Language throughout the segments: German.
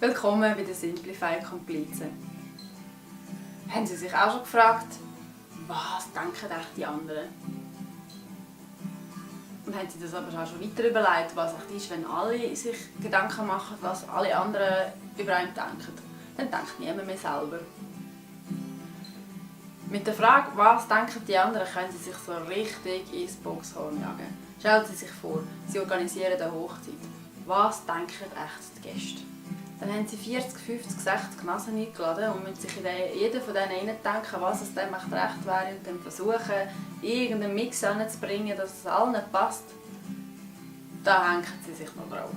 Willkommen bei der Simplify Komplizen. Haben Sie sich auch schon gefragt, was denken echt die anderen? Und haben Sie das aber auch schon weiter überlegt, was echt ist, wenn alle sich Gedanken machen, was alle anderen über einen denken? Dann denkt niemand mehr selber. Mit der Frage, was denken die anderen, können Sie sich so richtig ins Boxhorn jagen. Stellen Sie sich vor, Sie organisieren eine Hochzeit. Was denken echt die Gäste? Dann haben Sie 40, 50, 60 Nasen eingeladen und müssen sich in jeden von denen hineindenken, was es dem echt recht wäre und dann versuchen, irgendeinen Mix anzubringen, dass es allen passt. Da hängen Sie sich noch drauf.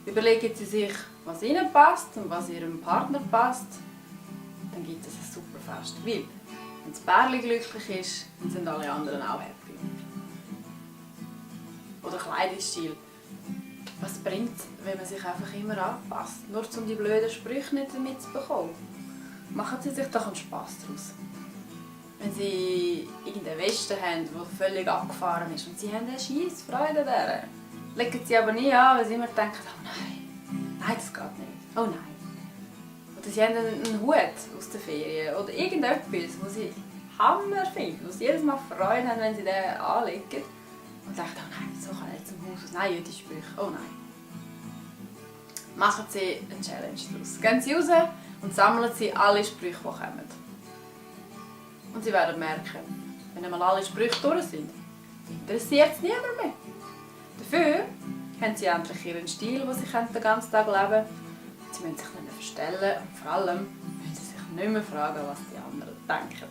Überlegen Sie sich, was Ihnen passt und was Ihrem Partner passt. Dann gibt es ein super Fest. Weil, wenn das Pärchen glücklich ist, dann sind alle anderen auch happy. Oder Kleidungsstil. Was bringt es, wenn man sich einfach immer anpasst, nur um die blöden Sprüche nicht damit zu bekommen? Machen Sie sich doch einen Spass daraus. Wenn Sie irgendeine Weste haben, die völlig abgefahren ist und Sie haben eine Scheissfreude daran, legen Sie aber nie an, weil Sie immer denken, oh nein, das geht nicht, oh nein. Oder Sie haben einen Hut aus der Ferien oder irgendetwas, was Sie Hammer finden, wo Sie jedes Mal Freude haben, wenn Sie den anlegen. Und denkt, oh nein, so kann ich jetzt zum Haus aus. Nein, jüdische Sprüche, oh nein. Machen Sie eine Challenge daraus. Gehen Sie raus und sammeln Sie alle Sprüche, die kommen. Und Sie werden merken, wenn einmal alle Sprüche durch sind, interessiert es niemand mehr. Dafür haben Sie endlich Ihren Stil, den Sie den ganzen Tag leben können. Sie müssen sich nicht mehr verstellen und vor allem müssen Sie sich nicht mehr fragen, was die anderen denken.